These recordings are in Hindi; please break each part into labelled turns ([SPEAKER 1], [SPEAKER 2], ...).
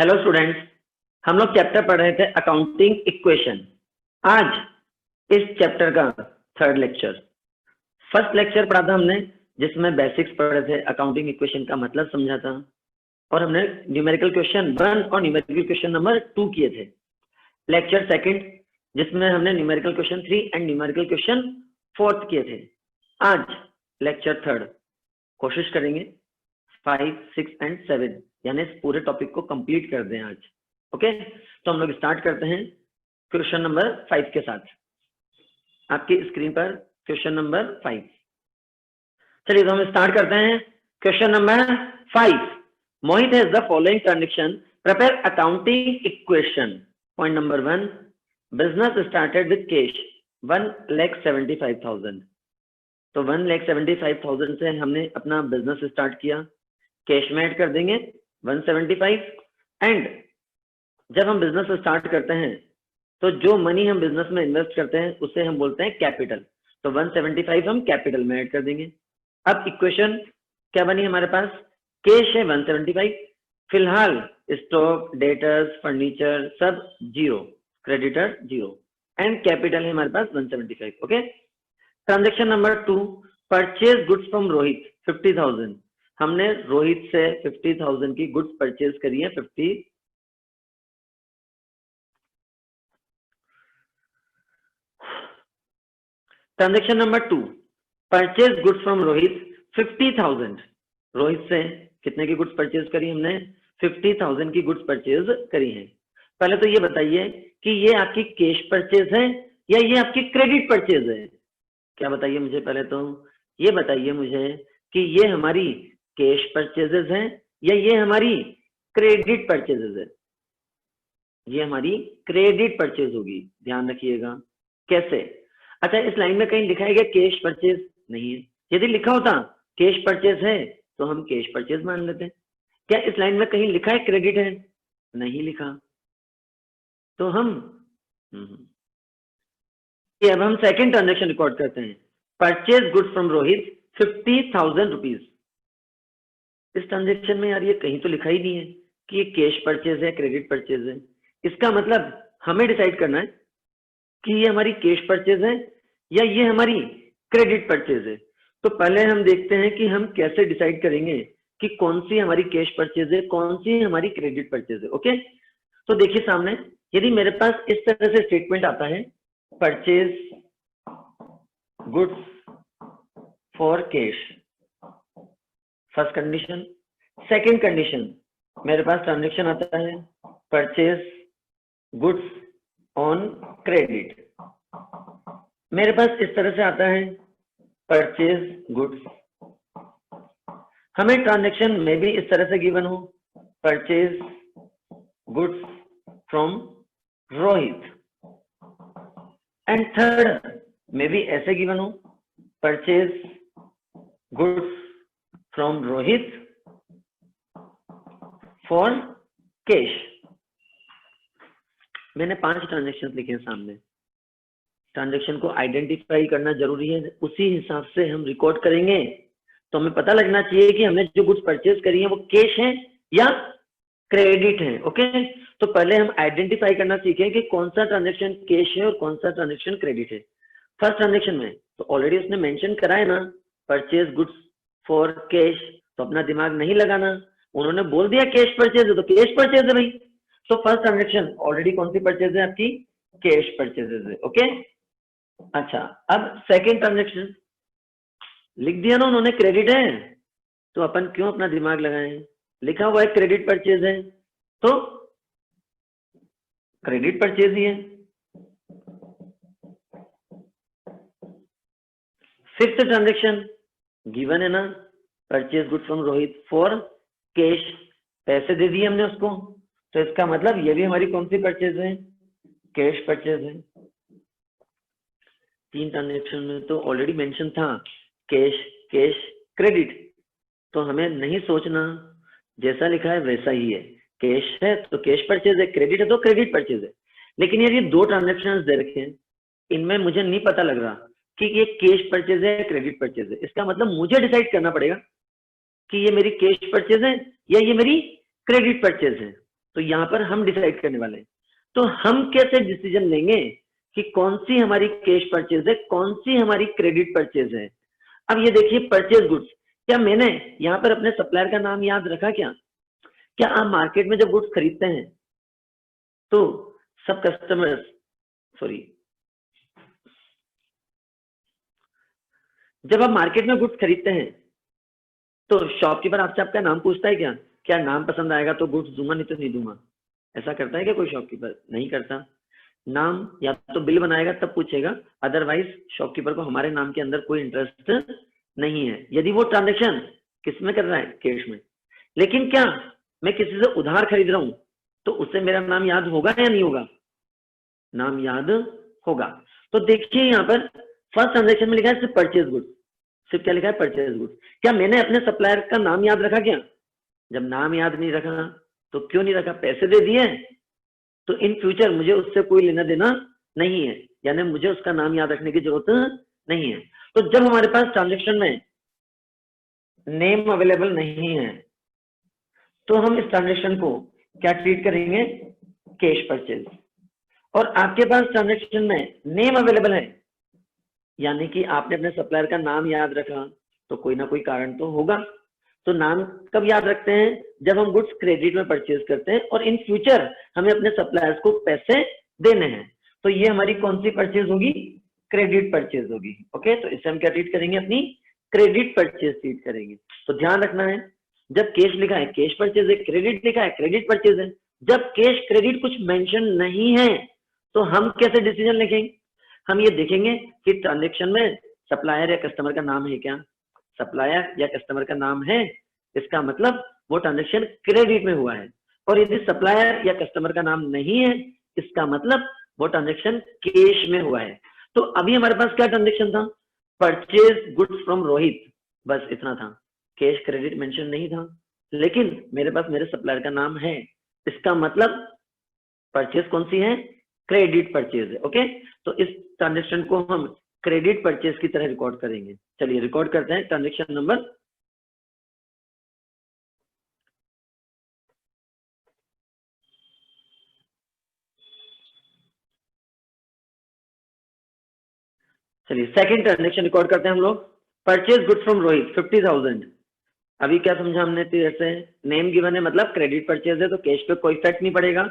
[SPEAKER 1] हेलो स्टूडेंट्स, हम लोग चैप्टर पढ़ रहे थे अकाउंटिंग इक्वेशन। आज इस चैप्टर का थर्ड लेक्चर। फर्स्ट लेक्चर पढ़ा था हमने जिसमें बेसिक्स पढ़े थे, अकाउंटिंग इक्वेशन का मतलब समझा था और हमने न्यूमेरिकल क्वेश्चन 1 और न्यूमेरिकल क्वेश्चन नंबर 2 किए थे। लेक्चर सेकंड जिसमें हमने numerical question 3 and numerical question 4 किए थे। आज लेक्चर थर्ड कोशिश करेंगे 5, 6 एंड 7 यानी इस पूरे टॉपिक को कंप्लीट कर दें आज। ओके, तो हम लोग स्टार्ट करते हैं क्वेश्चन नंबर 5 के साथ। आपकी स्क्रीन पर क्वेश्चन नंबर 5। चलिए तो हम स्टार्ट करते हैं question number 5। Mohit has the following transaction, prepare accounting equation. Point number 1, business started with cash 1,75,000। तो 1,75,000 से हमने अपना बिजनेस स्टार्ट किया। कैश में ऐड कर देंगे 175 एंड जब हम बिजनेस स्टार्ट करते हैं तो जो मनी हम बिजनेस में इन्वेस्ट करते हैं उसे हम बोलते हैं कैपिटल। तो 175 हम कैपिटल में ऐड कर देंगे। अब इक्वेशन क्या बनी हमारे पास? कैश है 175, फिलहाल स्टॉक, डेटर्स, फर्नीचर सब zero, creditor zero and capital है हमारे पास 175। Okay, transaction number 2, purchase goods from Rohit 50,000। हमने रोहित से 50,000 की गुड्स परचेज करी है 50। Transaction number 2, purchase goods from Rohit 50,000। Rohit से कितने की गुड्स परचेज करी हमने? 50,000 की गुड्स परचेज करी है। पहले तो ये बताइए कि ये आपकी कैश परचेज है या ये आपकी क्रेडिट परचेज है? क्या बताइए मुझे? पहले तो ये बताइए मुझे कि ये हमारी कैश परचेजेस हैं या ये हमारी क्रेडिट परचेजेस है? ये हमारी क्रेडिट परचेज होगी, ध्यान रखिएगा। कैसे? अच्छा, इस लाइन में कहीं लिखा है क्या कैश परचेज? नहीं है। यदि लिखा होता कैश परचेज है तो हम कैश परचेज मान लेते। क्या इस लाइन में कहीं लिखा है क्रेडिट है? नहीं लिखा। तो हम अब हम सेकंड ट्रांजेक्शन रिकॉर्ड करते हैं। Purchase goods from Rohit 50,000 rupees. इस ट्रांजेक्शन में यार ये कहीं तो लिखा ही नहीं है कि ये कैश परचेज है क्रेडिट परचेज है। इसका मतलब हमें डिसाइड करना है कि ये हमारी कैश परचेज है या ये हमारी क्रेडिट परचेज है। तो पहले हम देखते हैं कि हम कैसे डिसाइड करेंगे कि कौन सी हमारी कैश परचेज है, कौन सी हमारी क्रेडिट परचेज है। ओके, तो देखिए सामने यदि मेरे पास इस तरह से स्टेटमेंट आता है, purchase goods for cash, first condition. Second condition, मेरे पास ट्रांजेक्शन आता है परचेज गुड्स ऑन क्रेडिट। मेरे पास इस तरह से आता है परचेज गुड्स। हमें ट्रांजेक्शन में भी इस तरह से गिवन हो, purchase goods from Rohit. And third में भी ऐसे गिवन हो, purchase goods from Rohit for cash. मैंने 5 ट्रांजेक्शन लिखे हैं सामने। ट्रांजेक्शन को आइडेंटिफाई करना जरूरी है, उसी हिसाब से हम रिकॉर्ड करेंगे। तो हमें पता लगना चाहिए कि हमने जो गुड्स परचेज करी है वो कैश है या क्रेडिट है। ओके, तो पहले हम आइडेंटिफाई करना सीखें कि कौन सा ट्रांजेक्शन कैश है और कौन सा ट्रांजेक्शन क्रेडिट है। फर्स्ट ट्रांजेक्शन में तो ऑलरेडी उसने मेंशन करा है ना, परचेज गुड्स फॉर कैश, तो अपना दिमाग नहीं लगाना। उन्होंने बोल दिया कैश परचेज है तो कैश परचेज है भाई। तो फर्स्ट ट्रांजेक्शन ऑलरेडी कौन सी परचेज है? आपकी कैश परचेजेज है। ओके, अच्छा, अब सेकेंड ट्रांजेक्शन लिख दिया ना उन्होंने क्रेडिट है, तो अपन क्यों अपना दिमाग लगाएं? लिखा हुआ है क्रेडिट परचेज है तो क्रेडिट परचेज ही है। फिफ्थ ट्रांजेक्शन गिवन है ना, purchase goods from Rohit for cash, पैसे दे दिए हमने उसको, तो इसका मतलब ये भी हमारी कौन सी परचेज है? कैश परचेज है। 3 ट्रांजेक्शन में तो ऑलरेडी मेंशन था कैश, कैश, क्रेडिट, तो हमें नहीं सोचना, जैसा लिखा है वैसा ही है। कैश है तो कैश परचेज है, क्रेडिट है तो क्रेडिट परचेज है। लेकिन यार ये 2 ट्रांजेक्शन दे रखे हैं, इनमें मुझे नहीं पता लग रहा कि ये कैश परचेज है क्रेडिट परचेज है। इसका मतलब मुझे डिसाइड करना पड़ेगा कि ये मेरी कैश परचेज है या ये मेरी क्रेडिट परचेज है। तो यहाँ पर हम डिसाइड करने वाले हैं। तो हम कैसे डिसीजन लेंगे कि कौन सी हमारी कैश परचेज है, कौन सी हमारी क्रेडिट परचेज है। अब ये देखिए परचेज गुड्स, क्या मैंने यहाँ पर अपने सप्लायर का नाम याद रखा क्या आप मार्केट में जब गुड्स खरीदते हैं तो सब कस्टमर्स, सॉरी, जब आप मार्केट में गुड्स खरीदते हैं तो शॉपकीपर आपसे आपका नाम पूछता है क्या नाम पसंद आएगा तो गुड्स दूंगा, नहीं तो नहीं दूंगा। ऐसा करता है क्या कोई शॉपकीपर? नहीं करता। नाम या तो बिल बनाएगा तब पूछेगा, अदरवाइज शॉपकीपर को हमारे नाम के अंदर कोई इंटरेस्ट नहीं है, यदि वो ट्रांजेक्शन किस में कर रहा है, कैश में। लेकिन क्या मैं किसी से उधार खरीद रहा हूं तो उससे मेरा नाम याद होगा या नहीं होगा? नाम याद होगा। तो देखिए यहाँ पर फर्स्ट ट्रांजेक्शन में लिखा है सिर्फ परचेज गुड्स, सिर्फ क्या लिखा है, परचेज गुड्स। क्या मैंने अपने सप्लायर का नाम याद रखा क्या? जब नाम याद नहीं रखा तो क्यों नहीं रखा? पैसे दे दिए तो इन फ्यूचर मुझे उससे कोई लेना देना नहीं है, यानी मुझे उसका नाम याद रखने की जरूरत नहीं है। तो जब हमारे पास ट्रांजेक्शन में नेम अवेलेबल नहीं है तो हम इस ट्रांजेक्शन को क्या ट्रीट करेंगे, कैश परचेज। और आपके पास ट्रांजेक्शन में नेम अवेलेबल है, यानी कि आपने अपने सप्लायर का नाम याद रखा, तो कोई ना कोई कारण तो होगा। तो नाम कब याद रखते हैं? जब हम गुड्स क्रेडिट में परचेज करते हैं और इन फ्यूचर हमें अपने सप्लायर्स को पैसे देने हैं। तो ये हमारी कौन सी परचेज होगी, क्रेडिट परचेज होगी। ओके, तो इसे हम क्या ट्रीट करेंगे, अपनी क्रेडिट परचेज ट्रीट करेंगे। तो ध्यान रखना है, जब कैश लिखा है कैश परचेज है, क्रेडिट लिखा है क्रेडिट परचेज है। जब कैश क्रेडिट कुछ मेंशन नहीं है तो हम कैसे डिसीजन लिखेंगे? हम ये देखेंगे कि ट्रांजेक्शन में सप्लायर या कस्टमर का नाम है क्या। सप्लायर या कस्टमर का नाम है, इसका मतलब वो ट्रांजेक्शन क्रेडिट में हुआ है। और यदि सप्लायर या कस्टमर का नाम नहीं है, इसका मतलब वो ट्रांजेक्शन कैश में हुआ है। तो अभी हमारे पास क्या ट्रांजेक्शन था, परचेज गुड्स फ्रॉम रोहित, बस इतना था, कैश क्रेडिट मेंशन नहीं था। लेकिन मेरे पास मेरे सप्लायर का नाम है, इसका मतलब परचेज कौन सी है, क्रेडिट परचेज है। ओके, तो इस ट्रांजेक्शन को हम क्रेडिट परचेज की तरह रिकॉर्ड करेंगे। चलिए रिकॉर्ड करते हैं ट्रांजेक्शन नंबर। चलिए सेकंड ट्रांजेक्शन रिकॉर्ड करते हैं हम लोग। Purchase goods from Rohit 50,000। अभी क्या समझा हमने, जैसे नेम गिवन है मतलब क्रेडिट परचेज है तो कैश पे कोई इफेक्ट नहीं पड़ेगा।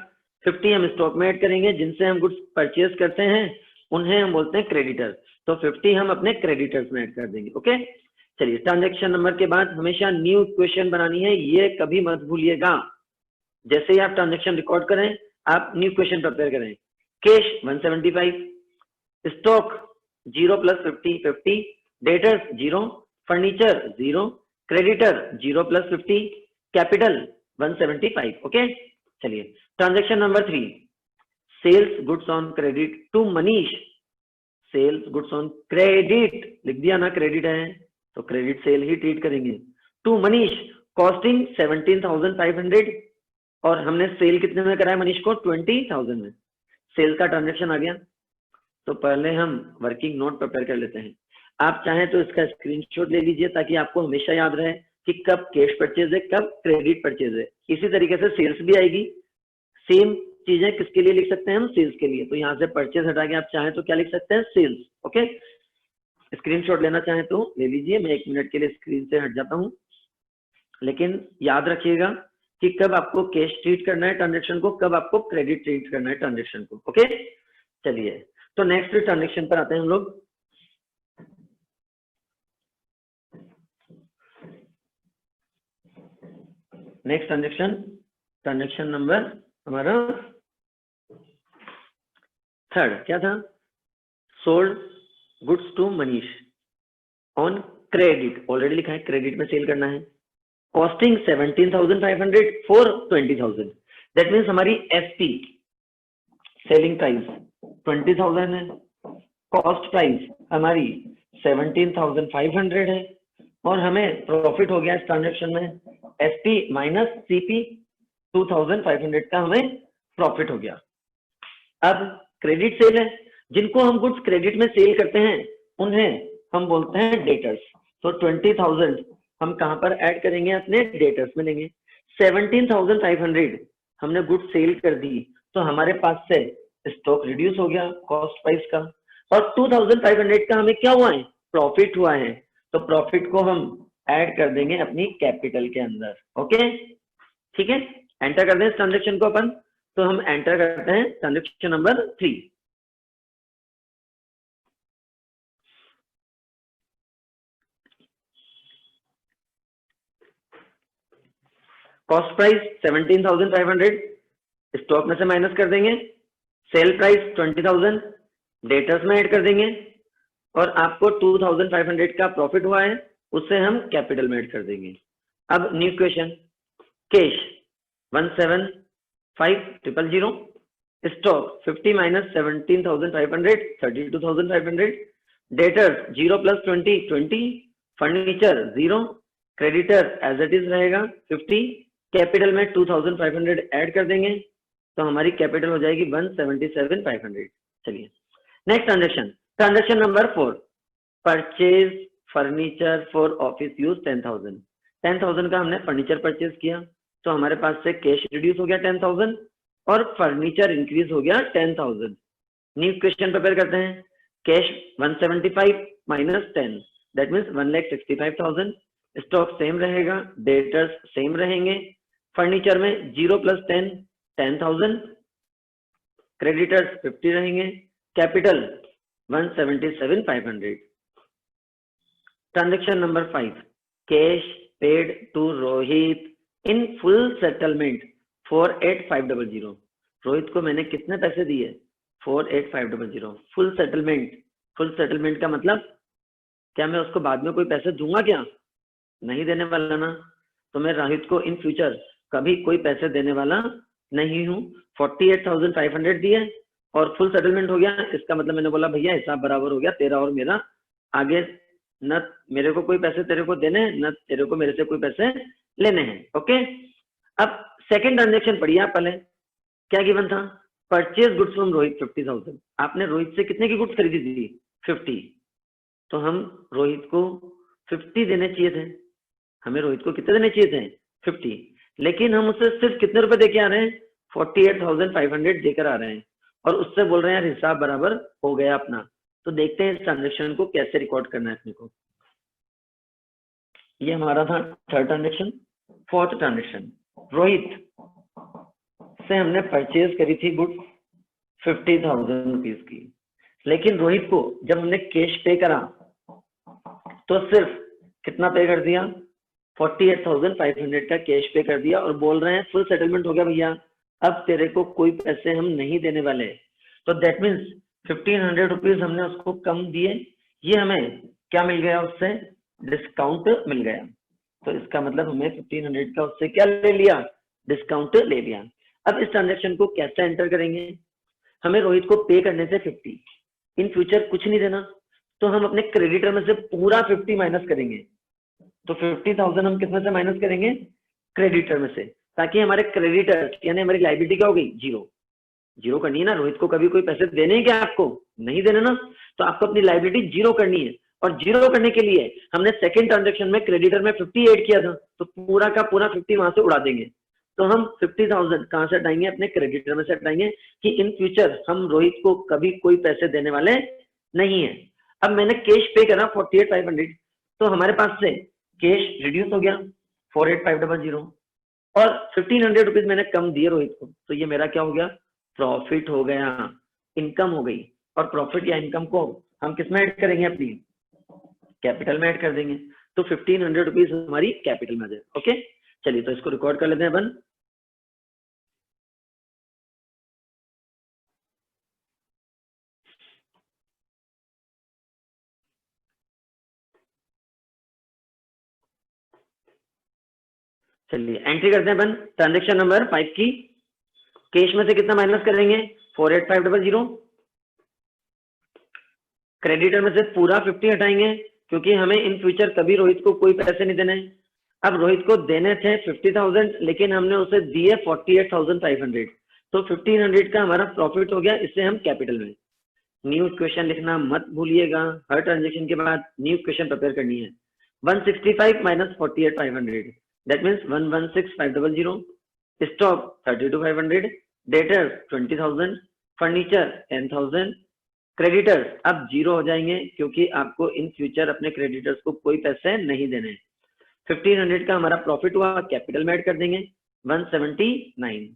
[SPEAKER 1] 50 हम स्टॉक में ऐड करेंगे, जिनसे हम गुड्स परचेज करते हैं उन्हें हम बोलते हैं क्रेडिटर, तो 50 हम अपने क्रेडिटर्स में ऐड कर देंगे। ओके, चलिए ट्रांजेक्शन नंबर के बाद हमेशा न्यू इक्वेशन बनानी है, ये कभी मत भूलिएगा। जैसे ही आप ट्रांजेक्शन रिकॉर्ड करें आप न्यू इक्वेशन प्रिपेयर करें। Cash 175, stock 0 + 50 50, debtors 0, furniture 0, creditor 0 + 50, capital 175। Okay, चलिए transaction number 3, sales goods on credit to Manish. Sales goods on credit लिख दिया ना, क्रेडिट है तो क्रेडिट सेल ही ट्रीट करेंगे। टू मनीष कॉस्टिंग 17,500, और हमने सेल कितने में कराया मनीष को, 20,000 में। सेल का ट्रांजेक्शन आ गया, तो पहले हम वर्किंग नोट प्रिपेयर कर लेते हैं। आप चाहें तो इसका स्क्रीनशॉट ले लीजिए ताकि आपको हमेशा याद रहे कि कब कैश परचेज है कब क्रेडिट परचेज है। इसी तरीके से सेल्स भी आएगी, सेम चीजें किसके लिए लिख सकते हैं हम, सेल्स के लिए। तो यहाँ से परचेज हटा के आप चाहें तो क्या लिख सकते हैं, सेल्स। ओके, स्क्रीनशॉट लेना चाहें तो ले लीजिए, मैं 1 मिनट के लिए स्क्रीन से हट जाता हूँ। लेकिन याद रखिएगा कि कब आपको कैश ट्रीट करना है ट्रांजेक्शन को, कब आपको क्रेडिट ट्रीट करना है ट्रांजेक्शन को। ओके, चलिए तो नेक्स्ट ट्रांजेक्शन पर आते हैं हम लोग। नेक्स्ट ट्रांजेक्शन नंबर हमारा 3rd क्या था, sold goods to Manish on credit, already लिखा है क्रेडिट में सेल करना है। कॉस्टिंग 17,500 फॉर 20,000, दैट मीन्स हमारी एसपी सेलिंग प्राइस 20,000 है, कॉस्ट प्राइस हमारी 17,500 है, और हमें प्रॉफिट हो गया इस ट्रांजेक्शन में एसपी माइनस सीपी 2,500 का हमें प्रॉफिट हो गया। अब क्रेडिट सेल है, जिनको हम गुड्स क्रेडिट में सेल करते हैं उन्हें हम बोलते हैं डेटर्स। तो 20,000 हम कहां पर ऐड करेंगे, अपने डेटर्स में लेंगे। 17,500 हमने गुड सेल कर दी, तो हमारे पास से स्टॉक रिड्यूस हो गया कॉस्ट प्राइस का, और 2500 का हमें क्या हुआ है, प्रॉफिट हुआ है। तो प्रॉफिट को हम ऐड कर देंगे अपनी कैपिटल के अंदर। ओके, ठीक है, एंटर कर दें इस ट्रांजेक्शन को अपन। तो हम एंटर करते हैं transaction number 3। Cost price 17,500 stock में से माइनस कर देंगे, सेल प्राइस 20,000 डेटर्स में ऐड कर देंगे, और आपको 2,500 का प्रॉफिट हुआ है, उससे हम कैपिटल में ऐड कर देंगे। अब new question, cash 175,000, stock 50 minus 17,500 32,500, debtors 0 plus 20, furniture 0, creditor as it is रहेगा 50, कैपिटल में 2,500 ऐड कर देंगे, तो हमारी कैपिटल हो जाएगी 177,500। चलिए next transaction, transaction number 4, purchase furniture for office use 10,000। 10,000 का हमने फर्नीचर परचेज किया, तो हमारे पास से कैश रिड्यूस हो गया 10,000 और फर्नीचर इंक्रीज हो गया 10,000। न्यू क्वेश्चन प्रिपेयर करते हैं, cash 175 minus 10 that means 1,65,000, stock same रहेगा, डेटर्स सेम रहेंगे, फर्नीचर में 0 प्लस 10 10,000, क्रेडिटर्स 50 रहेंगे, capital 177,500। Transaction number 5, cash paid to Rohit in full settlement 48,500। Rohit को मैंने कितने पैसे दिए, 48,500 फुल सेटलमेंट। फुल सेटलमेंट का मतलब क्या मैं उसको बाद में कोई पैसे दूंगा क्या, नहीं देने वाला ना, तो मैं रोहित को इन फ्यूचर कभी कोई पैसे देने वाला नहीं हूँ। 48,500 दिए और फुल सेटलमेंट हो गया, इसका मतलब मैंने बोला भैया हिसाब बराबर हो गया तेरा और मेरा, आगे न मेरे को कोई पैसे तेरे को देने न तेरे को मेरे से कोई पैसे लेने हैं। ओके, अब सेकंड ट्रांजेक्शन पढ़िए आप पहले, क्या गिवन था, परचेज गुड्स फ्रॉम रोहित 50,000। आपने रोहित से कितने की गुड्स खरीदी थी, 50, तो हम रोहित को 50 देने चाहिए थे, हमें रोहित को कितने देने चाहिए थे, 50, लेकिन हम उससे सिर्फ कितने रुपए देके आ रहे हैं, 48,500 देकर आ रहे हैं, और उससे बोल रहे हैं यार हिसाब बराबर हो गया अपना। तो देखते हैं इस ट्रांजेक्शन को कैसे रिकॉर्ड करना है अपने को। ये हमारा था third transaction. Fourth transaction, Rohit से हमने परचेज करी थी गुड्स 50,000 रुपीज की, लेकिन रोहित को जब हमने कैश पे करा तो सिर्फ कितना पे कर दिया, 48,500 का कैश पे कर दिया, और बोल रहे हैं फुल सेटलमेंट हो गया भैया, अब तेरे को कोई पैसे हम नहीं देने वाले। तो दैट मीन्स 1,500 रुपीज हमने उसको कम दिए, ये हमें क्या मिल गया, उससे डिस्काउंट मिल गया। तो इसका मतलब हमें 1,500 का उससे क्या ले लिया, डिस्काउंट ले लिया। अब इस ट्रांजेक्शन को कैसे एंटर करेंगे, हमें रोहित को पे करने से 50, इन फ्यूचर कुछ नहीं देना, तो हम अपने क्रेडिटर में से पूरा 50 माइनस करेंगे। तो 50,000 हम कितने से माइनस करेंगे, क्रेडिटर में से, ताकि हमारे क्रेडिटर यानी हमारी लाइबिलिटी क्या हो गई, जीरो। जीरो करनी है ना, रोहित को कभी कोई पैसे देने हैं क्या, आपको नहीं देने ना, तो आपको अपनी लाइबिलिटी जीरो करनी है, और जीरो करने के लिए हमने सेकंड ट्रांजेक्शन में क्रेडिटर में 50 ऐड किया था, तो पूरा का पूरा 50 वहां से उड़ा देंगे। तो हम 50,000 कहां से हटाएंगे, अपने क्रेडिटर में से हटाएंगे, कि इन फ्यूचर हम रोहित को कभी कोई पैसे देने वाले नहीं है। अब मैंने कैश पे करा 48,500, तो हमारे पास से कैश रिड्यूस हो गया 48,500, और 1,500 रुपीज मैंने कम दिए रोहित को, तो ये मेरा क्या हो गया, प्रॉफिट हो गया, इनकम हो गई। और प्रॉफिट या इनकम को हम किस में ऐड करेंगे, अपनी कैपिटल में ऐड कर देंगे, तो 1,500 रुपीज हमारी कैपिटल में आ जाए। ओके, चलिए तो इसको रिकॉर्ड कर लेते हैं अपन। चलिए एंट्री करते हैं अपन ट्रांजेक्शन नंबर 5 की। कैश में से कितना माइनस करेंगे, 48,500, क्रेडिटर में से पूरा 50 हटाएंगे, क्योंकि हमें इन फ्यूचर कभी रोहित को कोई पैसे नहीं देने। अब रोहित को देने थे 50,000, लेकिन हमने उसे दिए 48,500, तो 1,500 का हमारा प्रॉफिट हो गया, इससे हम कैपिटल में। न्यू इक्वेशन लिखना मत भूलिएगा, हर ट्रांजेक्शन के बाद न्यू इक्वेशन प्रिपेयर करनी है। 165 minus 48,500 that means 116,500, stock 32,500, debtors 20,000, furniture 10,000, creditors अब जीरो हो जाएंगे क्योंकि आपको इन फ्यूचर अपने क्रेडिटर्स को कोई पैसे नहीं देने। 1500 का हमारा प्रॉफिट हुआ, कैपिटल में ऐड कर देंगे 179।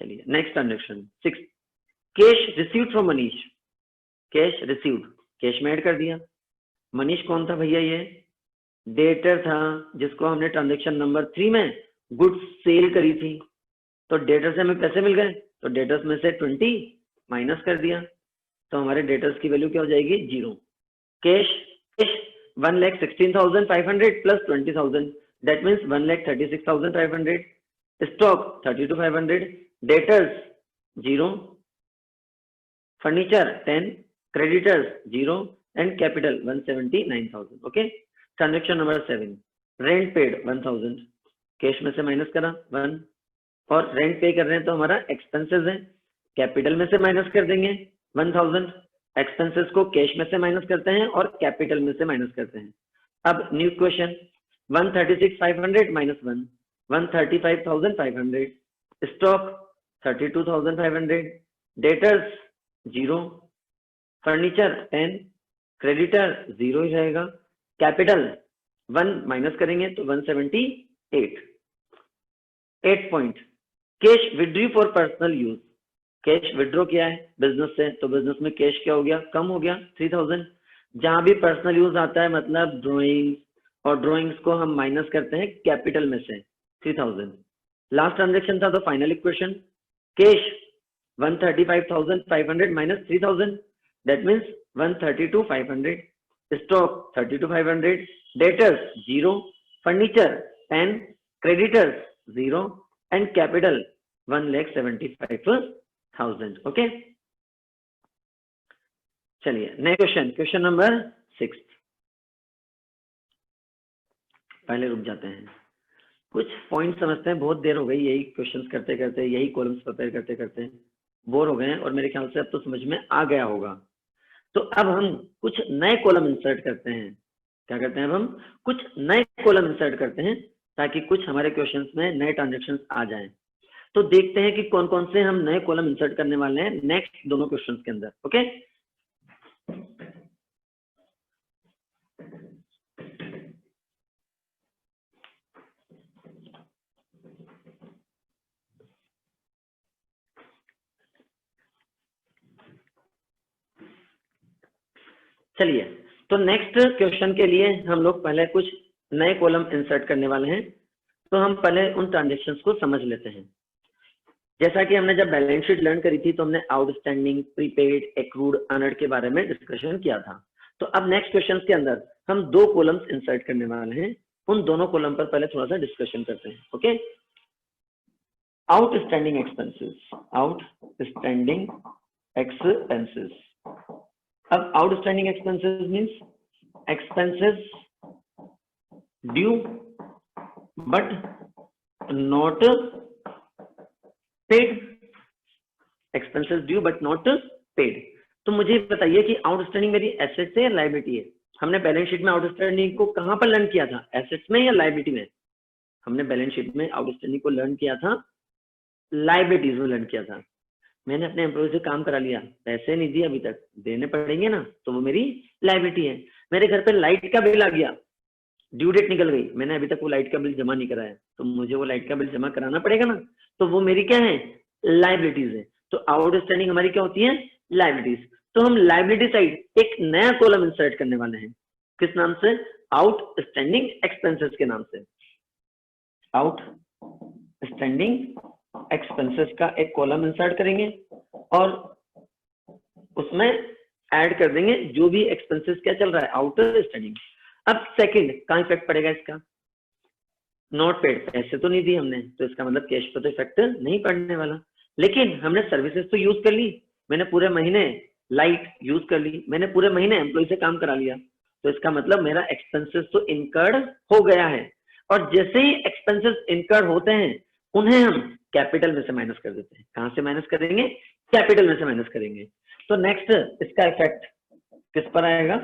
[SPEAKER 1] चलिए next transaction 6, cash received from Manish. Cash received, cash में ऐड कर दिया। मनीष कौन था भैया? ये डेटर था जिसको हमने ट्रांजेक्शन नंबर 3 में गुड्स सेल करी थी। तो डेटर से हमें पैसे मिल गए, तो डेटर्स में से 20 माइनस कर दिया, तो हमारे डेटर्स की वैल्यू क्या हो जाएगी? 0। Cash 1,16,500 plus 20,000, that means 1,36,500। Stock 32,500, debtors 0, furniture 10, creditors 0 and capital 179,000। Okay. Transaction number 7, rent paid 1,000, cash में से माइनस करा 1, और रेंट पे कर रहे हैं तो हमारा एक्सपेंसेस है, कैपिटल में से माइनस कर देंगे 1,000, एक्सपेंसेस को कैश में से माइनस करते हैं और कैपिटल में से माइनस करते हैं। अब new question 136,500 minus 1, 135,500, stock 32,500, debtors 0, furniture 10, creditor 0 ही रहेगा, कैपिटल 1 माइनस करेंगे तो 178। 8 point, cash withdrew for personal use. Cash withdraw किया है बिजनेस से, तो बिजनेस में कैश क्या हो गया? कम हो गया 3,000। जहां भी पर्सनल यूज आता है मतलब ड्राइंग्स, और ड्राइंग्स को हम माइनस करते हैं कैपिटल में से 3,000। लास्ट ट्रांजेक्शन था तो final equation, cash 135,500 minus 3,000, that means 132,500, stock 32,500, debtors 0, furniture 10, creditors 0 and capital 1,75,000। Okay. चलिए नेक्स्ट क्वेश्चन, क्वेश्चन नंबर 6। पहले रुक जाते हैं, कुछ पॉइंट समझते हैं। बहुत देर हो गई यही क्वेश्चंस करते करते, यही कॉलम्स प्रिपेयर करते करते बोर हो गए हैं, और मेरे ख्याल से अब तो समझ में आ गया होगा। तो अब हम कुछ नए कॉलम इंसर्ट करते हैं। क्या करते हैं? अब हम कुछ नए कॉलम इंसर्ट करते हैं ताकि कुछ हमारे क्वेश्चंस में नए ट्रांजेक्शंस आ जाएं। तो देखते हैं कि कौन कौन से हम नए कॉलम इंसर्ट करने वाले हैं नेक्स्ट दोनों क्वेश्चंस के अंदर। ओके। चलिए, तो नेक्स्ट क्वेश्चन के लिए हम लोग पहले कुछ नए कॉलम इंसर्ट करने वाले हैं। तो हम पहले उन ट्रांजेक्शंस को समझ लेते हैं। जैसा कि हमने जब बैलेंस शीट लर्न करी थी तो हमने आउटस्टैंडिंग, प्रीपेड, एक्रूड, अनर्ड के बारे में डिस्कशन किया था। तो अब नेक्स्ट क्वेश्चन के अंदर हम 2 कॉलम्स इंसर्ट करने वाले हैं। उन दोनों कॉलम पर पहले थोड़ा सा डिस्कशन करते हैं। Okay. Outstanding expenses, outstanding expenses. अब outstanding expenses means expenses due but not paid, expenses due but not paid. तो मुझे बताइए कि आउटस्टैंडिंग मेरी एसेट्स है या लायबिलिटी है? हमने बैलेंस शीट में आउटस्टैंडिंग को कहां पर लर्न किया था? एसेट्स में या लायबिलिटी में? हमने बैलेंस शीट में आउटस्टैंडिंग को लर्न किया था लायबिलिटीज में लर्न किया था। मैंने अपने एम्प्लॉय से काम करा लिया, पैसे नहीं दिए अभी तक, देने पड़ेंगे ना, तो वो मेरी लायबिलिटी है। मेरे घर पे लाइट का बिल आ गया, ड्यू डेट निकल गई, मैंने अभी तक वो लाइट का बिल जमा नहीं कराया, तो मुझे वो लाइट का बिल जमा कराना पड़ेगा ना, तो वो मेरी क्या है? लायबिलिटीज है। तो आउटस्टैंडिंग हमारी क्या होती है? लायबिलिटीज। तो हम लायबिलिटी साइड एक नया कॉलम इंसर्ट करने वाले हैं। किस नाम से? आउटस्टैंडिंग एक्सपेंसेस के नाम से। आउटस्टैंडिंग एक्सपेंसेस का एक कॉलम इंसर्ट करेंगे और उसमें ऐड कर देंगे जो भी एक्सपेंसेस क्या चल रहा है, आउटस्टैंडिंग। अब सेकंड का इफेक्ट पड़ेगा इसका, नॉट पेड, पैसे तो नहीं दिए हमने, तो इसका मतलब कैश पर तो इफेक्ट नहीं पड़ने वाला। लेकिन हमने सर्विसेज तो यूज कर ली, मैंने पूरे महीने लाइट यूज कर ली, मैंने पूरे महीने एम्प्लॉय से काम करा लिया, तो इसका मतलब मेरा एक्सपेंसेस तो इनकर्ड हो गया है। और जैसे ही एक्सपेंसेस इनकर्ड होते हैं उन्हें हम कैपिटल में से माइनस कर देते हैं। कहां से माइनस करेंगे? कैपिटल में से माइनस करेंगे। तो नेक्स्ट इसका इफेक्ट किस पर आएगा?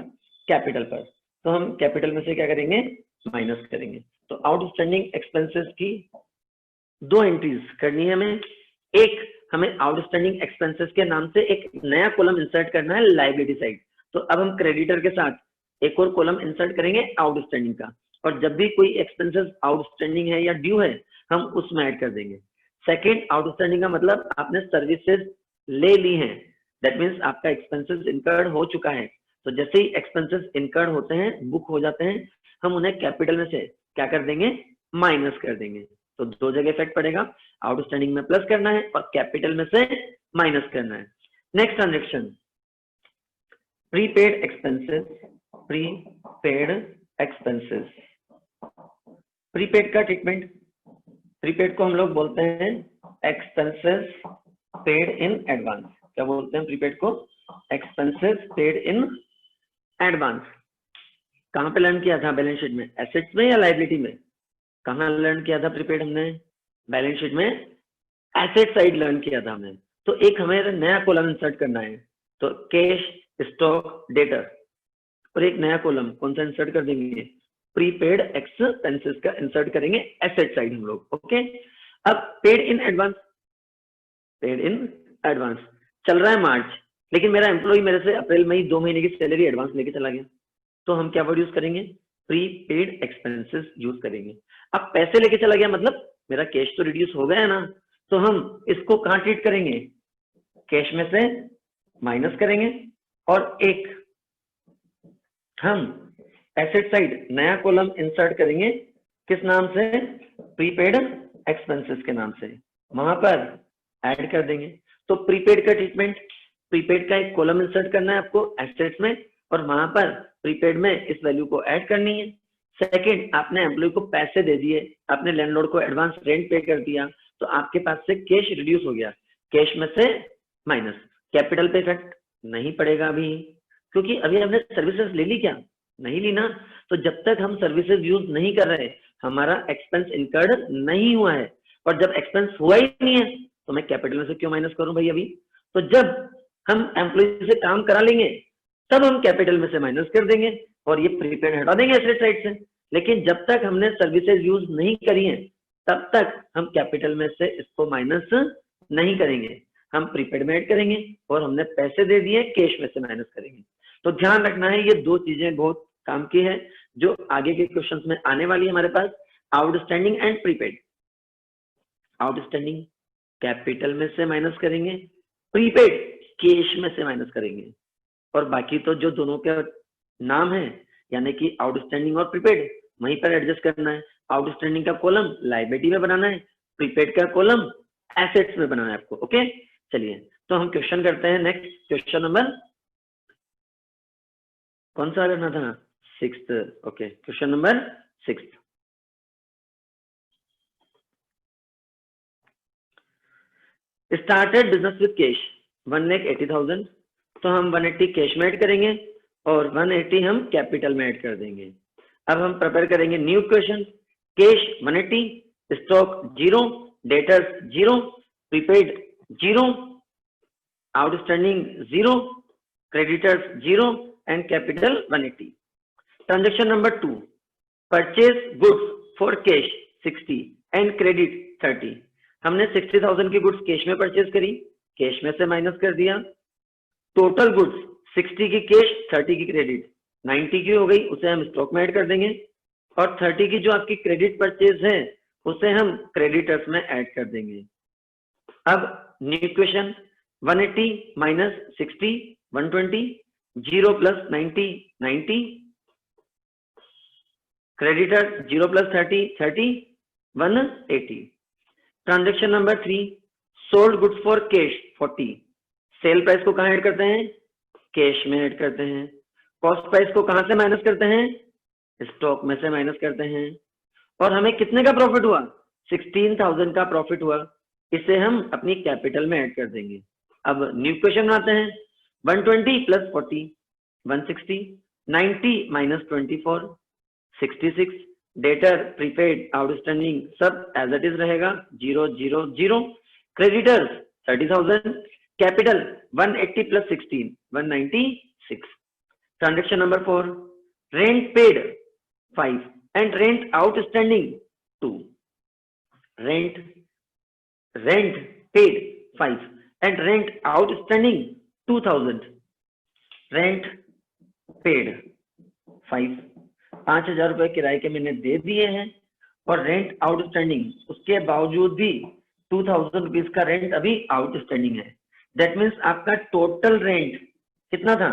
[SPEAKER 1] कैपिटल पर। तो हम कैपिटल में से क्या करेंगे? माइनस करेंगे। तो आउटस्टैंडिंग एक्सपेंसेस की दो एंट्रीज करनी है हमें। एक, हमें आउटस्टैंडिंग एक्सपेंसेस के नाम से एक नया कॉलम इंसर्ट करना है लायबिलिटी साइड। तो अब हम क्रेडिटर के साथ एक और कॉलम इंसर्ट करेंगे आउटस्टैंडिंग का, और जब भी कोई एक्सपेंसेस आउटस्टैंडिंग है या ड्यू है हम उसमें ऐड कर देंगे। सेकेंड, आउटस्टैंडिंग का मतलब आपने सर्विसेज ले ली हैं, दैट मीन्स आपका एक्सपेंसेस इनकर्ड हो चुका है। तो जैसे ही एक्सपेंसेस इनकर्ड होते हैं, बुक हो जाते हैं, हम उन्हें कैपिटल में से क्या कर देंगे, माइनस कर देंगे। तो दो जगह इफेक्ट पड़ेगा, आउटस्टैंडिंग में प्लस करना है और कैपिटल में से माइनस करना है। Next transaction, prepaid expenses. Prepaid expenses, prepaid का ट्रीटमेंट, प्रीपेड को हम लोग बोलते हैं एक्सपेंसेस पेड इन एडवांस। क्या बोलते हैं प्रीपेड को, एक्सपेंसेस पेड इन एडवांस। कहां पे लर्न किया था बैलेंस शीट में, एसेट्स में या लायबिलिटी में? कहां लर्न किया था प्रीपेड हमने, बैलेंस शीट में एसेट साइड लर्न किया था हमने। तो एक हमें नया कॉलम इंसर्ट करना है, तो कैश स्टॉक डेटर, और एक नया कॉलम कौन सा इंसर्ट कर देंगे, प्रीपेड एक्सपेंसेस का इंसर्ट करेंगे एसेट साइड हम लोग। ओके, अब paid in advance, paid in advance चल रहा है मार्च, लेकिन मेरा एम्प्लॉय मेरे से अप्रैल मई 2 महीने की सैलरी एडवांस लेके चला गया, तो हम क्या वर्ड यूज करेंगे, प्रीपेड एक्सपेंसेस यूज करेंगे। अब पैसे लेके चला गया मतलब मेरा कैश तो रिड्यूस हो गया है ना, तो हम इसको कहां ट्रीट करेंगे, कैश में से माइनस करेंगे, और एक हम एसेट साइड नया कॉलम इंसर्ट करेंगे, किस नाम से, प्रीपेड एक्सपेंसेस के नाम से, वहां पर ऐड कर देंगे। तो प्रीपेड का ट्रीटमेंट, प्रीपेड का एक कॉलम इंसर्ट करना है आपको एसेट्स में, और वहां पर प्रीपेड में इस वैल्यू को ऐड करनी है। सेकंड, आपने एम्प्लॉय को पैसे दे दिए, आपने लैंडलॉर्ड को एडवांस रेंट पे कर दिया, तो आपके पास से कैश रिड्यूस हो गया, कैश में से माइनस। कैपिटल पे इफेक्ट नहीं पड़ेगा अभी, क्योंकि अभी हमने सर्विसेज ले ली, क्या नहीं ली ना। तो जब तक हम सर्विसेज यूज नहीं कर रहे, हमारा एक्सपेंस इनकर्ड नहीं हुआ है, और जब एक्सपेंस हुआ ही नहीं है तो मैं कैपिटल में से क्यों माइनस करूं भाई अभी। तो जब हम एम्प्लॉय से काम करा लेंगे तब हम कैपिटल में से माइनस कर देंगे और ये प्रीपेड हटा देंगे एसेट साइड से। लेकिन जब तक हमने सर्विसेज यूज नहीं करी है तब तक हम कैपिटल में से इसको माइनस नहीं करेंगे, हम प्रीपेड में ऐड करेंगे, और हमने पैसे दे दिए कैश में से माइनस करेंगे। तो ध्यान रखना है, ये दो चीजें बहुत काम की है जो आगे के क्वेश्चंस में आने वाली है हमारे पास, outstanding and prepaid. Outstanding capital में से माइनस करेंगे, प्रीपेड कैश में से माइनस करेंगे, और बाकी तो जो दोनों के नाम है यानी कि आउटस्टैंडिंग और प्रीपेड वहीं पर एडजस्ट करना है। आउटस्टैंडिंग का कॉलम लायबिलिटी में बनाना है, प्रीपेड का कॉलम एसेट्स में बनाना है आपको। ओके, चलिए तो हम क्वेश्चन करते हैं। नेक्स्ट क्वेश्चन नंबर कौन सा करना था, 6th। Okay, question number 6। Started business with cash 1,80,000, तो हम 180 कैश में ऐड करेंगे और 180 हम कैपिटल में ऐड कर देंगे। अब हम प्रिपेयर करेंगे new question, cash 180, stock 0, debtors 0, prepaid 0, outstanding 0, creditors 0 and capital 180। Transaction number 2, purchase goods for cash 60 and credit 30। हमने 60,000 की गुड्स कैश में परचेज करी, कैश में से माइनस कर दिया, टोटल गुड्स 60 की कैश 30 की क्रेडिट 90 की हो गई, उसे हम स्टॉक में ऐड कर देंगे, और 30 की जो आपकी क्रेडिट परचेज है उसे हम क्रेडिटर्स में ऐड कर देंगे। अब new question, 180 minus 60 120, 0 plus 90 90, creditor 0 plus 30 30, 180। Transaction number 3, sold goods for cash 40, sale price को कहां ऐड करते हैं, कैश में ऐड करते हैं। कॉस्ट प्राइस को कहां से माइनस करते हैं, स्टॉक में से माइनस करते हैं, और हमें कितने का प्रॉफिट हुआ, 16,000 का प्रॉफिट हुआ, इसे हम अपनी कैपिटल में ऐड कर देंगे। अब न्यू क्वेश्चन बनाते हैं, 120 plus 40 160, 90 minus 24 66, debtor prepaid outstanding सब एज इट इज रहेगा 0 0 0, creditors 30,000, capital 180 plus 16 196। Transaction number 4, rent paid 5 and rent outstanding 2। Rent rent paid 5 and rent outstanding 2000। Rent paid 5,000 रुपए किराए के मैंने दे दिए हैं और रेंट आउटस्टैंडिंग उसके बावजूद भी 2000 रुपीज का रेंट अभी आउटस्टैंडिंग है। दैट मीन्स आपका टोटल रेंट कितना था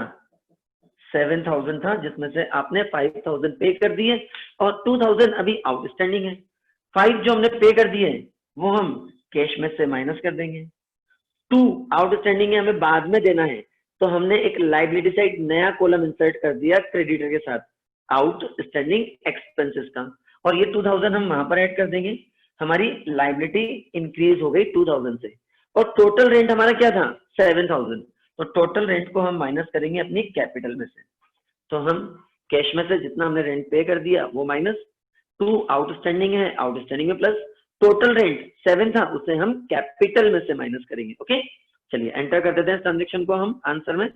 [SPEAKER 1] 7,000 था, जिसमें से आपने 5,000 पे कर दिए और 2,000 अभी आउटस्टैंडिंग है। 5 जो हमने पे कर दिए वो हम कैश में से माइनस कर देंगे। 2 आउटस्टैंडिंग है, हमें बाद में देना है, तो हमने एक लायबिलिटी साइड नया कॉलम इंसर्ट कर दिया क्रेडिटर के साथ आउटस्टैंडिंग एक्सपेंसेस का, और ये 2000 हम वहां पर ऐड कर देंगे। हमारी लायबिलिटी इंक्रीज हो गई 2000 से और टोटल रेंट हमारा क्या था 7,000। तो टोटल रेंट को हम माइनस करेंगे अपनी कैपिटल में से। तो हम कैश में से जितना हमने रेंट पे कर दिया वो माइनस 2 आउटस्टैंडिंग है, आउटस्टैंडिंग में प्लस टोटल रेंट 7 था उसे हम कैपिटल में से माइनस करेंगे। ओके, चलिए एंटर कर देते हैं ट्रांजेक्शन को हम आंसर में।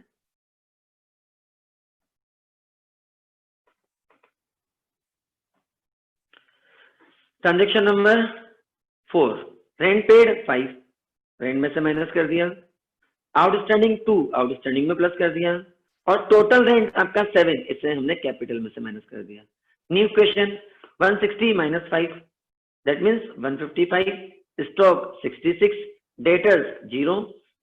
[SPEAKER 1] Transaction number 4, rent paid 5, rent में से माइनस कर दिया, आउटस्टैंडिंग 2 आउटस्टैंडिंग में प्लस कर दिया और टोटल रेंट आपका 7, इसे हमने कैपिटल में से माइनस कर दिया। New question 160 minus 5 that means 155, stock 66, debtors 0,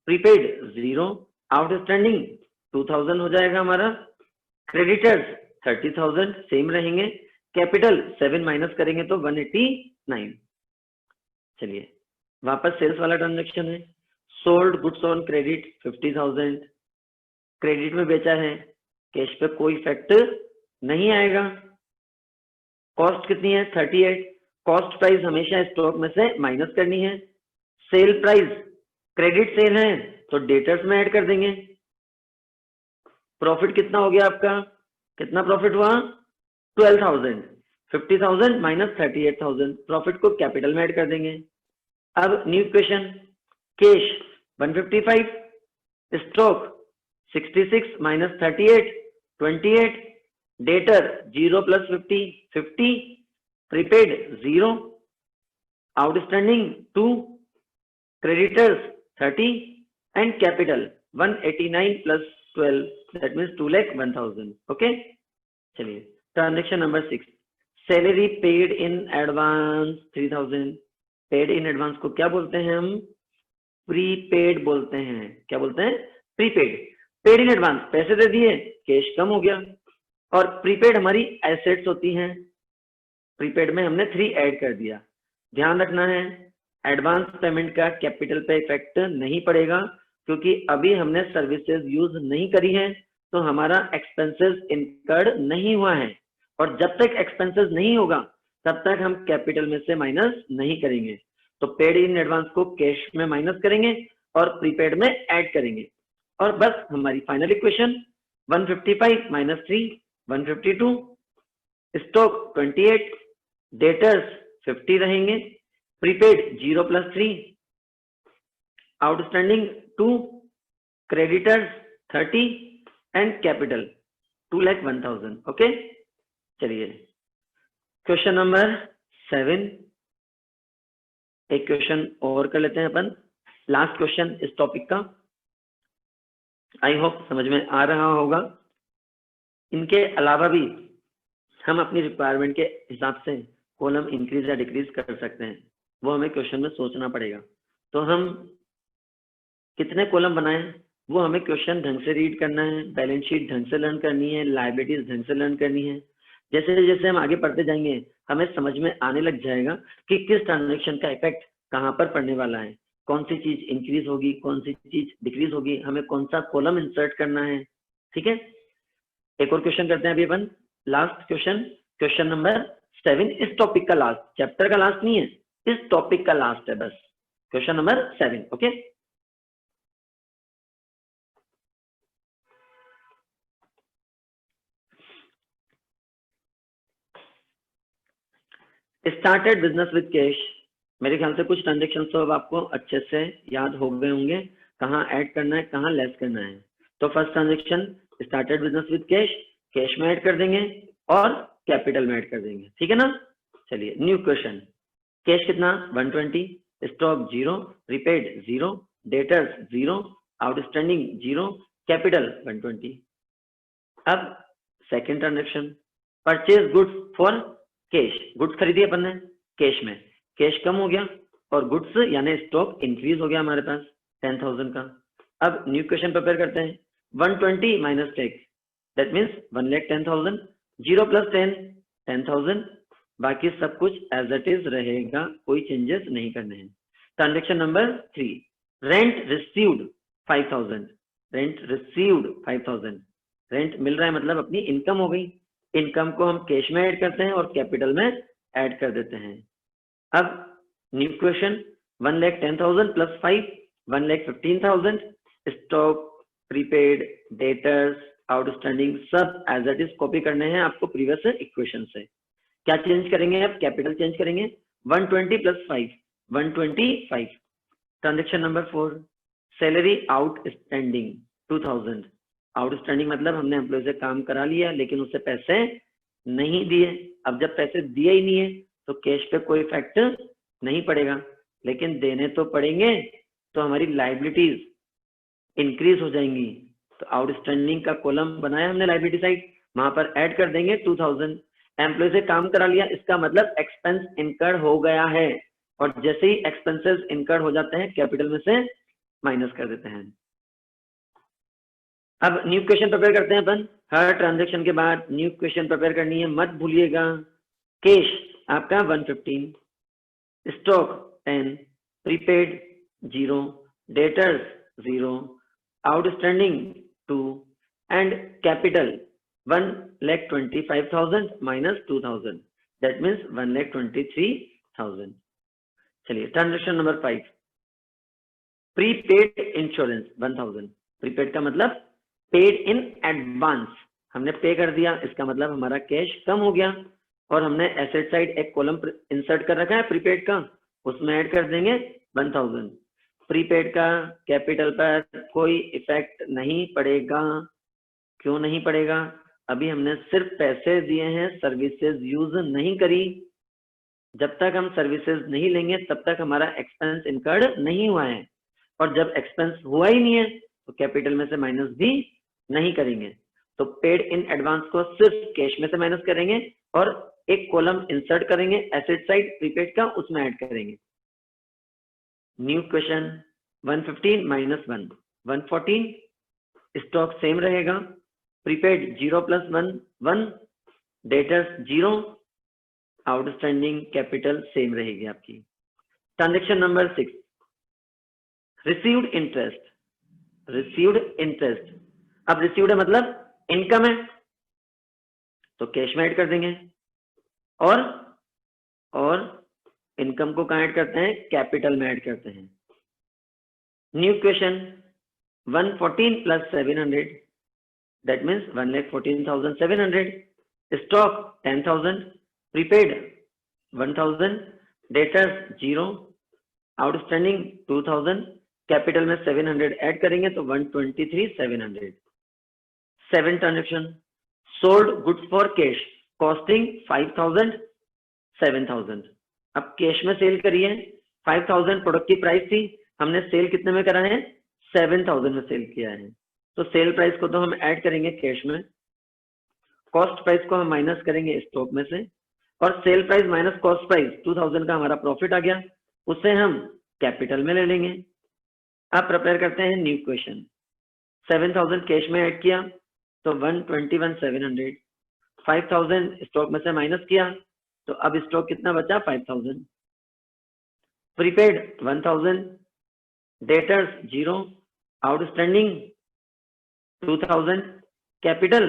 [SPEAKER 1] prepaid 0, outstanding 2000 हो जाएगा हमारा, क्रेडिटर्स 30,000 सेम रहेंगे, कैपिटल 7 माइनस करेंगे तो 189। चलिए वापस सेल्स वाला ट्रांजेक्शन है। Sold goods on credit 50,000, credit में बेचा है, कैश पे कोई इफेक्ट नहीं आएगा। कॉस्ट कितनी है 38, कॉस्ट प्राइस हमेशा स्टॉक में से माइनस करनी है। सेल प्राइस क्रेडिट सेल है तो डेटर्स में ऐड कर देंगे। प्रॉफिट कितना हो गया आपका, कितना प्रॉफिट हुआ 12,000, 50,000 माइनस 38,000, प्रॉफिट को कैपिटल में ऐड कर देंगे। अब new question, cash 155, stock 66 minus 38 28, debtor 0 plus 50 50, prepaid 0, outstanding 2, creditors 30 and capital 189 plus 12 that means 2,01,000। Okay, चलिए transaction number 6, salary paid in advance 3,000। Paid in advance को क्या बोलते हैं हम, प्रीपेड बोलते हैं। क्या बोलते हैं, प्रीपेड। पेड इन एडवांस पैसे दे दिए, कैश कम हो गया, और प्रीपेड हमारी एसेट्स होती हैं, प्रीपेड में हमने 3 ऐड कर दिया। ध्यान रखना है एडवांस पेमेंट का कैपिटल पे इफेक्ट नहीं पड़ेगा, क्योंकि अभी हमने सर्विसेज यूज नहीं करी है तो हमारा एक्सपेंसेस इनकर्ड नहीं हुआ है, और जब तक एक्सपेंसेस नहीं होगा तब तक हम कैपिटल में से माइनस नहीं करेंगे। तो पेड इन एडवांस को कैश में माइनस करेंगे और प्रीपेड में ऐड करेंगे, और बस हमारी final equation 155 minus 3 152, stock 28, debtors 50 रहेंगे, prepaid 0 plus 3, outstanding 2, creditors 30 and capital 2,01,000। Okay, चलिए क्वेश्चन नंबर 7, एक क्वेश्चन और कर लेते हैं अपन, लास्ट क्वेश्चन इस टॉपिक का। आई होप समझ में आ रहा होगा। इनके अलावा भी हम अपनी रिक्वायरमेंट के हिसाब से कॉलम इंक्रीज या डिक्रीज कर सकते हैं, वो हमें क्वेश्चन में सोचना पड़ेगा। तो हम कितने कॉलम बनाएं वो हमें क्वेश्चन ढंग से रीड करना है, बैलेंस शीट ढंग से लर्न करनी है, लायबिलिटीज ढंग से लर्न करनी है। जैसे जैसे हम आगे पढ़ते जाएंगे हमें समझ में आने लग जाएगा कि किस ट्रांजेक्शन का इफेक्ट कहाँ पर पड़ने वाला है, कौन सी चीज इंक्रीज होगी, कौन सी चीज डिक्रीज होगी, हमें कौन सा कॉलम इंसर्ट करना है। ठीक है, एक और क्वेश्चन करते हैं अभी अपन, लास्ट क्वेश्चन, क्वेश्चन नंबर 7 इस टॉपिक का लास्ट, चैप्टर का लास्ट नहीं है, इस टॉपिक का लास्ट है बस, question number 7। Okay, started business with cash. मेरे ख्याल से कुछ ट्रांजेक्शन तो अब आपको अच्छे से याद हो गए होंगे, कहाँ ऐड करना है कहाँ लेस करना है। तो first transaction started business with cash, cash में ऐड कर देंगे और कैपिटल में ऐड कर देंगे, ठीक है ना। चलिए न्यू क्वेश्चन, कैश कितना 120, stock 0, prepaid 0, debtors 0, outstanding 0, capital 120। अब second transaction, purchase goods for cash, goods खरीदी अपन ने कैश में, कैश कम हो गया और गुड्स यानी स्टॉक इंक्रीज हो गया हमारे पास 10,000 का। अब न्यू क्वेश्चन प्रिपेयर करते हैं, 120 minus tax, that means 1,10,000, 0 plus 10, 10,000, बाकी सब कुछ एज इट इज रहेगा, कोई चेंजेस नहीं करने हैं। Transaction number 3, rent received 5,000, rent received 5,000, rent मिल रहा है मतलब अपनी इनकम हो गई, इनकम को हम कैश में ऐड करते हैं और कैपिटल में ऐड कर देते हैं। अब new question, 1,10,000 plus 5, 1,15,000, stock, prepaid, debtors, outstanding सब एज इट इज कॉपी करने हैं आपको प्रीवियस इक्वेशन से। क्या चेंज करेंगे, अब कैपिटल चेंज करेंगे, 120 plus 5, 125। Transaction number 4, salary outstanding 2,000, outstanding मतलब हमने एम्प्लॉय से काम करा लिया लेकिन उससे पैसे नहीं दिए। अब जब पैसे दिए ही नहीं है तो कैश पे कोई इफेक्ट नहीं पड़ेगा, लेकिन देने तो पड़ेंगे, तो हमारी लाइबिलिटीज इंक्रीज हो जाएंगी। तो आउटस्टैंडिंग का कॉलम बनाया हमने लाइबिलिटी साइड, वहां पर ऐड कर देंगे 2,000। एम्प्लॉय से काम करा लिया, इसका मतलब एक्सपेंस इनकर्ड हो गया है, और जैसे ही एक्सपेंसेस इनकर्ड हो जाते हैं कैपिटल में से माइनस कर देते हैं। अब न्यू क्वेश्चन प्रिपेयर करते हैं अपन, हर ट्रांजेक्शन के बाद न्यू क्वेश्चन प्रिपेयर करनी है, मत भूलिएगा। कैश आपका 115, stock 10, prepaid 0, debtors 0, outstanding 2 and capital 1,25,000 minus 2,000, that means 1,23,000। चलिए transaction number 5, prepaid insurance 1,000, prepaid का मतलब पेड इन एडवांस, हमने पे कर दिया, इसका मतलब हमारा कैश कम हो गया, और हमने एसेट साइड एक कॉलम इंसर्ट कर रखा है प्रीपेड का, उसमें ऐड कर देंगे 1,000। प्रीपेड का कैपिटल पर कोई इफेक्ट नहीं पड़ेगा। क्यों नहीं पड़ेगा, अभी हमने सिर्फ पैसे दिए हैं, सर्विसेज यूज नहीं करी। जब तक हम सर्विसेज नहीं लेंगे तब तक हमारा एक्सपेंस इनकर्ड नहीं हुआ है, और जब एक्सपेंस हुआ ही नहीं है तो कैपिटल में से माइनस भी नहीं करेंगे। तो पेड इन एडवांस को सिर्फ कैश में से माइनस करेंगे और एक कॉलम इंसर्ट करेंगे एसेट साइड प्रीपेड का, उसमें ऐड करेंगे। New question, 115 minus 1, 114, stock same रहेगा, prepaid 0 plus 1, 1, debtors 0, outstanding capital same रहेगी आपकी। Transaction number 6, received interest, received interest, अब रिसीव्ड है मतलब इनकम है तो कैश में ऐड कर देंगे, और इनकम को कहाँ ऐड करते हैं, कैपिटल में ऐड करते हैं। New question, 114 plus 700, that means 1,14,700, stock 10,000, prepaid 1,000, debtors 0, outstanding 2,000, capital में 700 ऐड करेंगे तो 123,700। 7 transaction, sold goods for cash costing 5,000, 7,000, अब कैश में सेल करिए, 5,000 प्रोडक्ट की प्राइस थी, हमने सेल कितने में करा है, 7,000 में सेल किया है, तो सेल प्राइस को तो हम ऐड करेंगे कैश में, कॉस्ट प्राइस को हम माइनस करेंगे स्टॉक में से, और sale price minus cost price 2,000 का हमारा प्रॉफिट आ गया, उसे हम कैपिटल में ले लेंगे। अब प्रिपेयर करते हैं न्यू क्वेश्चन, 7,000 कैश में ऐड किया तो 121,700, 5,000 स्टॉक में से माइनस किया तो अब स्टॉक कितना बचा, 5,000, prepaid 1,000, debtors 0, outstanding 2,000, capital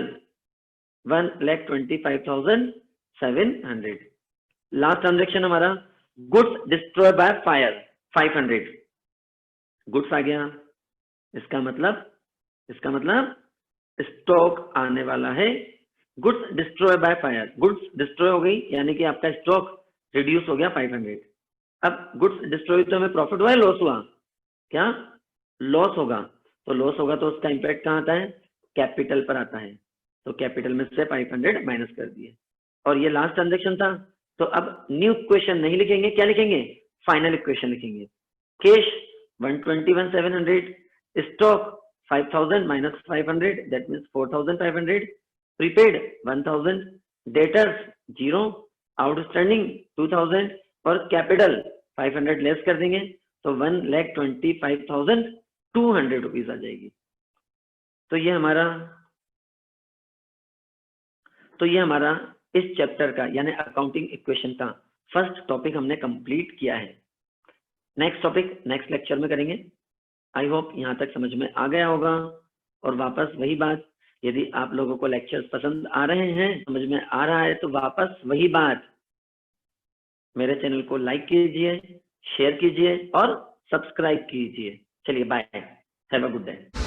[SPEAKER 1] 1,25,700। Last transaction हमारा goods destroy by fire 500, goods आ गया, इसका मतलब स्टॉक आने वाला है, goods destroy by fire, goods destroy हो गई यानी कि आपका स्टॉक रिड्यूस हो गया 500। अब गुड्स डिस्ट्रॉय तो हमें प्रॉफिट हुआ है, लॉस हुआ, क्या लॉस होगा, तो लॉस होगा तो उसका इंपैक्ट कहाँ आता है, कैपिटल पर आता है, तो कैपिटल में से 500 माइनस कर दिए, और ये लास्ट ट्रांजेक्शन था। तो अब न्यू क्वेश्चन नहीं लिखेंगे, क्या लिखेंगे, फाइनल इक्वेशन लिखेंगे। Cash 121,700, stock 5,000 minus 500 that means 4,500, prepaid 1,000, debtors 0, outstanding 2,000 और कैपिटल 500 लेस कर देंगे तो 1,25,200 रुपीज आ जाएगी। तो ये हमारा इस चैप्टर का यानी अकाउंटिंग इक्वेशन का फर्स्ट टॉपिक हमने कंप्लीट किया है। नेक्स्ट टॉपिक नेक्स्ट लेक्चर में करेंगे। आई होप यहाँ तक समझ में आ गया होगा। और वापस वही बात, यदि आप लोगों को लेक्चर्स पसंद आ रहे हैं, समझ में आ रहा है, तो वापस वही बात, मेरे चैनल को लाइक कीजिए, शेयर कीजिए और सब्सक्राइब कीजिए। चलिए bye, have a good day.